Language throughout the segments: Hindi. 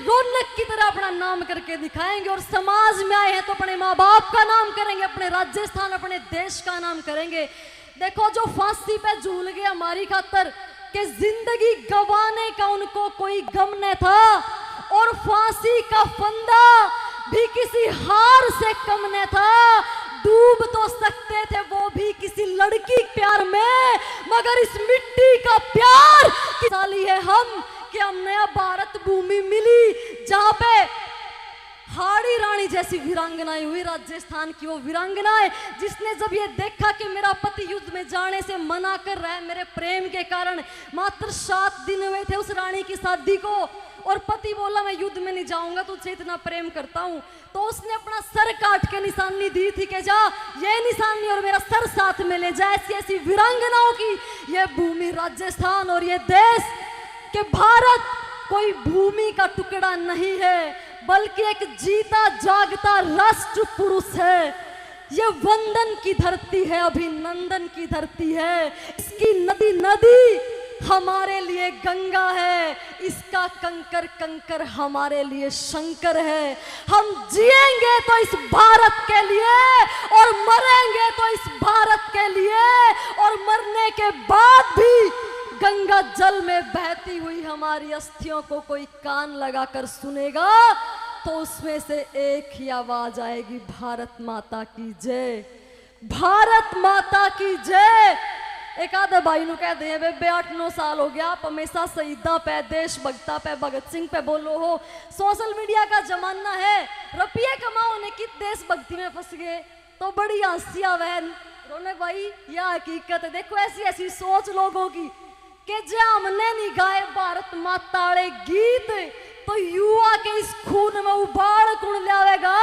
रौनक की तरह अपना नाम करके दिखाएंगे। और समाज में आए हैं तो अपने माँ बाप का नाम करेंगे, अपने राजस्थान अपने देश का नाम करेंगे। देखो जो फांसी पे झूल गए हमारी खातर कि जिंदगी गंवाने का उनको कोई गम न था, और फांसी का फंदा भी किसी हार से कम न था। डूब तो सकते थे वो भी किसी लड़की प्यार में, मगर इस मिट्टी का प्यार की साली है हम कि हमने अब भारत भूमि मिली जहां पे हाड़ी रानी जैसी वीरांगनाएं हुई। राजस्थान की वो वीरांगनाएं जिसने जब ये देखा कि मेरा पति युद्ध में जाने से मना कर रहा है मेरे प्रेम के कारण, मात्र 7 दिन हुए थे उस रानी की शादी को, और पति बोला मैं युद्ध में नहीं जाऊंगा, तुझसे इतना प्रेम करता हूं, तो उसने अपना सर काट के निशानी दी थी कि जा ये निशानी और मेरा सर साथ में ले जा। ऐसी ऐसी वीरांगनाओं की ये भूमि राजस्थान और ये देश कि भारत कोई भूमि का टुकड़ा नहीं है, बल्कि एक जीता जागता राष्ट्र पुरुष है। ये वंदन की धरती है, अभिनंदन की धरती है। इसकी नदी नदी हमारे लिए गंगा है, इसका कंकर कंकर हमारे लिए शंकर है। हम जिएंगे तो इस भारत के लिए और मरेंगे तो इस भारत के लिए, और मरने के बाद भी गंगा जल में बहती हुई हमारी अस्थियों को कोई कान लगाकर सुनेगा तो उसमें से एक ही आवाज आएगी, भारत माता की जय, भारत माता की जय। एक आधे भाई नु कह दे बेबे 8-9 साल हो गया, आप हमेशा शहीदा पे, देशभक्ता पे, भगत सिंह पे बोलो हो। सोशल मीडिया का जमाना है, रुपये कमाओ ने कि देशभक्ति में फंस गए, तो बड़ी हंसिया बहन रौनक भाई, यह हकीकत है। देखो ऐसी ऐसी सोच लोगों की कि जे हमने नहीं गाए भारत माता वाले गीत तो युवा के इस खून में उबाल कौन लावेगा।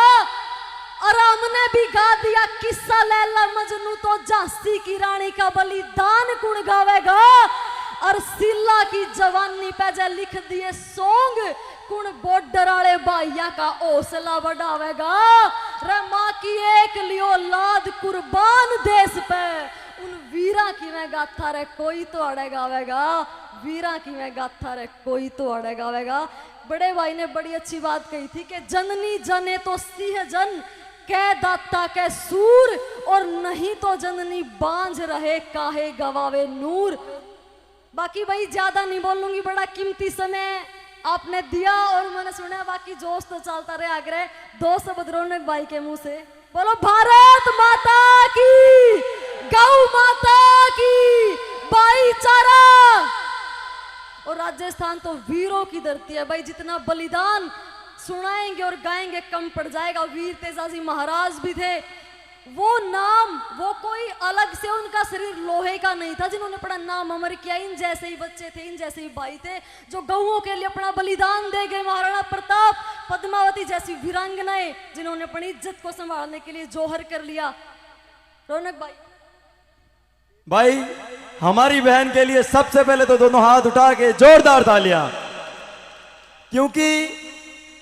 और हमने भी गा दिया किस्सा लैला मजनू तो झांसी की रानी का बलिदान कौन गावेगा। और सिल्ला की जवानी पे जे लिख दिए सॉन्ग कौन बॉर्डर वाले भाइया का हौसला बढ़ावेगा। रे माँ की एक लियो लाद कुर्बान देश पे, उन वीरा की मैं गाथा रे कोई तो अड़े गावेगा, वीरा की मैं गाथा रे कोई तो अड़े गावेगा। बड़े भाई ने बड़ी अच्छी बात कही थी कि जननी जने तो सिंह जन कै दाता कै सूर, और नहीं तो जननी बांझ रहे काहे गवावे नूर। बाकी भाई ज्यादा नहीं बोलूंगी, बड़ा कीमती समय आपने दिया और मैंने सुना, बाकी जोश तो चलता रहे आग्रह। 2 शब्द रौनक भाई के मुंह से बोलो, भारत माता की, गौ माता की, भाईचारा। और राजस्थान तो वीरों की धरती है भाई, जितना बलिदान सुनाएंगे और गाएंगे कम पड़ जाएगा। वीर तेजाजी महाराज भी थे, वो नाम वो कोई अलग से उनका शरीर लोहे का नहीं था जिन्होंने अपना नाम अमर किया। इन जैसे ही बच्चे थे, इन जैसे ही भाई थे जो गौओं के लिए अपना बलिदान दे गए। महाराणा प्रताप, पद्मावती जैसी वीरांगनाएं जिन्होंने अपनी इज्जत को संभालने के लिए जोहर कर लिया। रौनक भाई हमारी बहन के लिए सबसे पहले तो दोनों हाथ उठा के जोरदार तालियां, क्योंकि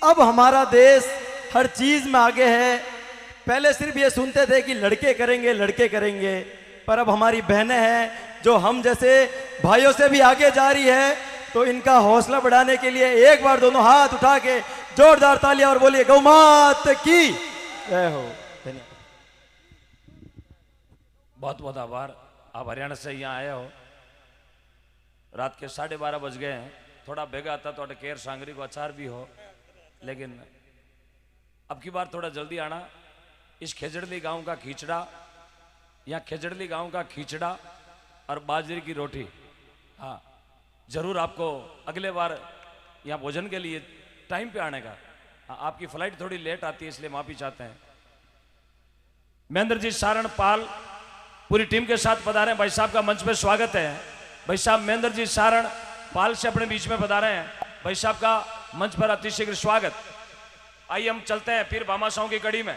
अब हमारा देश हर चीज में आगे है। पहले सिर्फ ये सुनते थे कि लड़के करेंगे लड़के करेंगे, पर अब हमारी बहनें हैं जो हम जैसे भाइयों से भी आगे जा रही है। तो इनका हौसला बढ़ाने के लिए एक बार दोनों हाथ उठा के जोरदार तालियां और बोलिए गौ माता की जय हो। धन्यवाद, बहुत बहुत आभार। आप हरियाणा से यहाँ आए हो, रात के 12:30 बज गए हैं। थोड़ा बेगा आता तो केर सांगरी को अचार भी हो, लेकिन अब की बार थोड़ा जल्दी आना। इस खेजड़ली गांव का खिचड़ा, यहाँ खेजड़ली गांव का खिचड़ा और बाजरे की रोटी, हाँ जरूर आपको अगले बार यहाँ भोजन के लिए टाइम पे आने का। हाँ, आपकी फ्लाइट थोड़ी लेट आती है इसलिए माफी चाहते हैं। महेंद्र जी सारण पाल पूरी टीम के साथ पधारे हैं। भाई साहब का मंच पे स्वागत है। भाई साहब महेंद्र जी सारण पाल से अपने बीच में पधारे हैं। भाई साहब का मंच पर अतिशीघ्र स्वागत। आइए हम चलते हैं फिर भामाशाहों की कड़ी में।